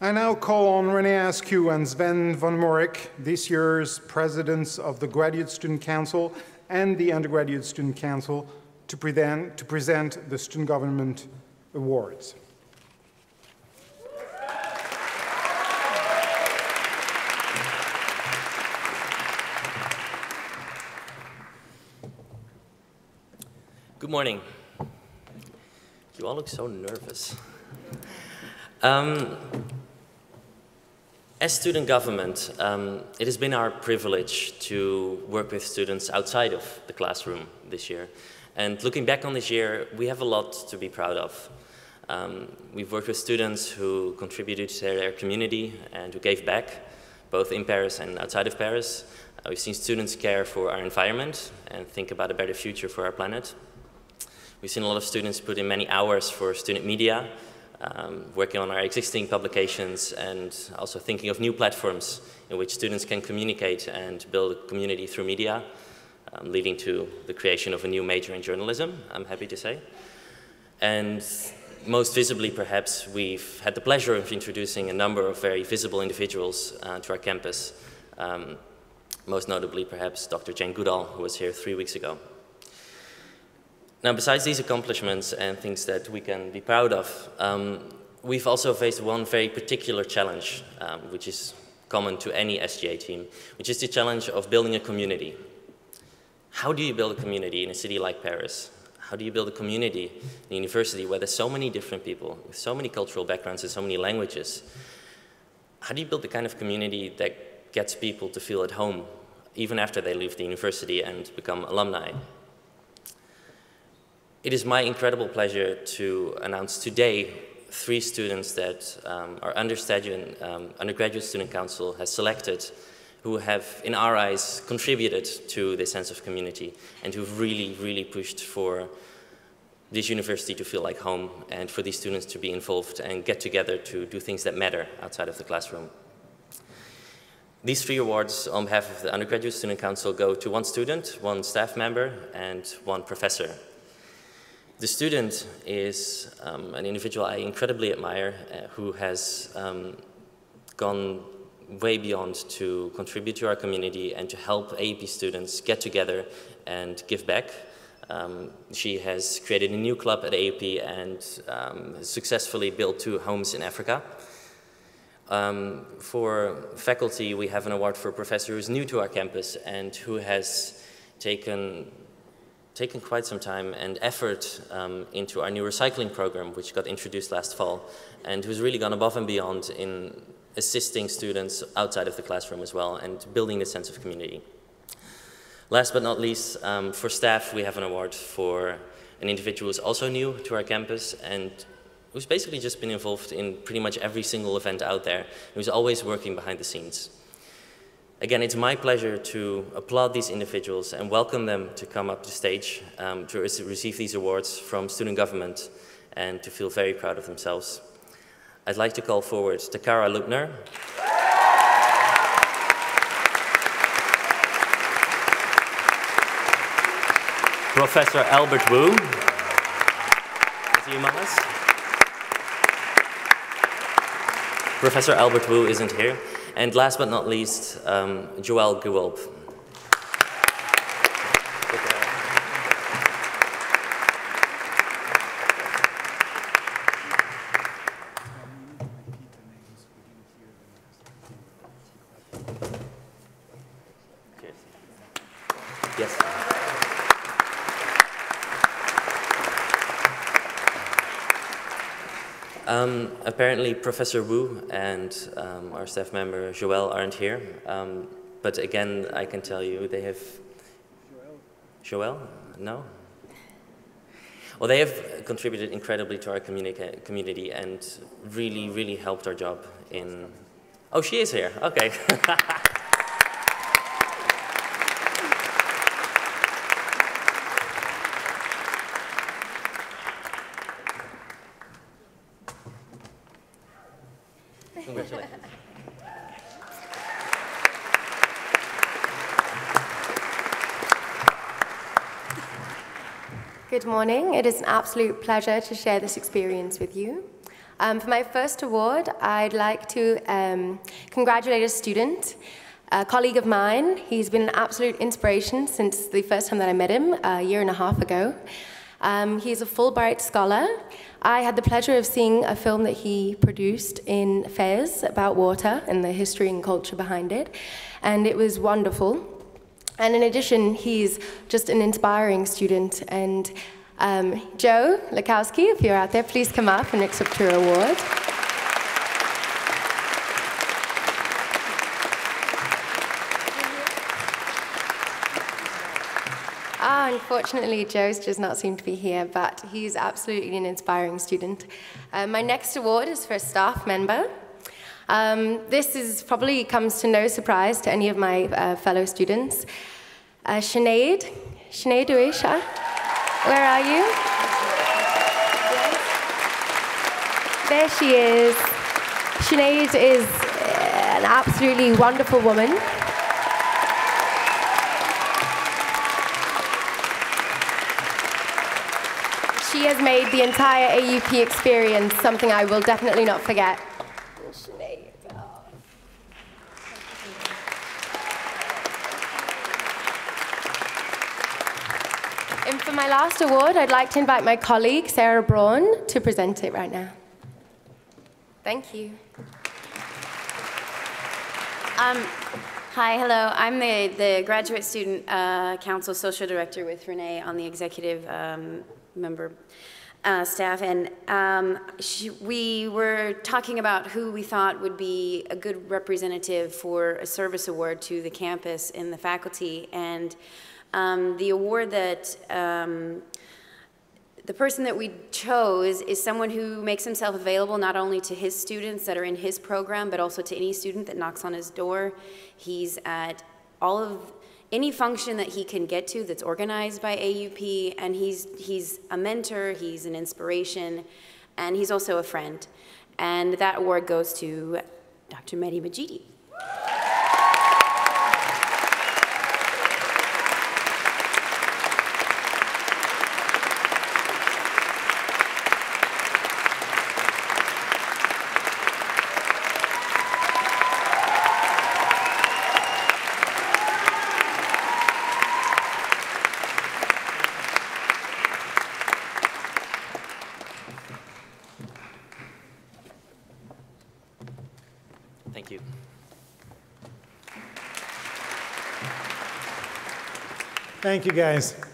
I now call on René Askew and Sven van Morik, this year's presidents of the Graduate Student Council and the Undergraduate Student Council, to present the Student Government Awards. Good morning. You all look so nervous. As student government, it has been our privilege to work with students outside of the classroom this year. And looking back on this year, we have a lot to be proud of. We've worked with students who contributed to their community and who gave back, both in Paris and outside of Paris. We've seen students care for our environment and think about a better future for our planet. We've seen a lot of students put in many hours for student media, working on our existing publications and also thinking of new platforms in which students can communicate and build a community through media, leading to the creation of a new major in journalism, I'm happy to say. And most visibly, perhaps, we've had the pleasure of introducing a number of very visible individuals to our campus, most notably, perhaps, Dr. Jane Goodall, who was here 3 weeks ago. Now, besides these accomplishments and things that we can be proud of, we've also faced one very particular challenge, which is common to any SGA team, which is the challenge of building a community. How do you build a community in a city like Paris? How do you build a community in a university where there's so many different people, with so many cultural backgrounds and so many languages? How do you build the kind of community that gets people to feel at home, even after they leave the university and become alumni? It is my incredible pleasure to announce today 3 students that our Undergraduate Student Council has selected, who have, in our eyes, contributed to this sense of community and who've really pushed for this university to feel like home and for these students to be involved and get together to do things that matter outside of the classroom. These 3 awards on behalf of the Undergraduate Student Council go to 1 student, 1 staff member, and 1 professor. The student is an individual I incredibly admire, who has gone way beyond to contribute to our community and to help AEP students get together and give back. She has created a new club at AEP and successfully built 2 homes in Africa. For faculty, we have an award for a professor who is new to our campus and who has taken quite some time and effort into our new recycling program, which got introduced last fall, and who's really gone above and beyond in assisting students outside of the classroom as well and building a sense of community. Last but not least, for staff, we have an award for an individual who's also new to our campus and who's basically just been involved in pretty much every single event out there, who's always working behind the scenes. Again, it's my pleasure to applaud these individuals and welcome them to come up to stage to receive these awards from student government and to feel very proud of themselves. I'd like to call forward Takara Lubner, Professor Albert Wu, is he among us? Professor Albert Wu isn't here. And last but not least, Joël Guwalp. Yes. Apparently, Professor Wu and our staff member Joël aren't here, but again, I can tell you they have. Joël? No? Well, they have contributed incredibly to our community and really helped our job in. Oh, she is here. Okay. Congratulations. Good morning. It is an absolute pleasure to share this experience with you. For my first award, I'd like to congratulate a student, a colleague of mine. He's been an absolute inspiration since the first time that I met him a year and a half ago. He's a Fulbright scholar. I had the pleasure of seeing a film that he produced in Fez about water and the history and culture behind it, and it was wonderful. And in addition, he's just an inspiring student. And Joe Lakowski, if you're out there, please come up and accept your award. Unfortunately, Joe's does not seem to be here, but he's absolutely an inspiring student. My next award is for a staff member. This probably comes to no surprise to any of my fellow students. Sinead Uesha, where are you? There she is. Sinead is an absolutely wonderful woman. She has made the entire AUP experience something I will definitely not forget. And for my last award, I'd like to invite my colleague, Sarah Braun, to present it right now. Thank you. Hi, hello. I'm the Graduate Student Council Social Director with Renee on the executive member staff, and we were talking about who we thought would be a good representative for a service award to the campus and the faculty, and the award that the person that we chose is someone who makes himself available not only to his students that are in his program, but also to any student that knocks on his door. He's at any function that he can get to that's organized by AUP, and he's a mentor, he's an inspiration, and he's also a friend. And that award goes to Dr. Mehdi Majidi. Thank you. Thank you, guys.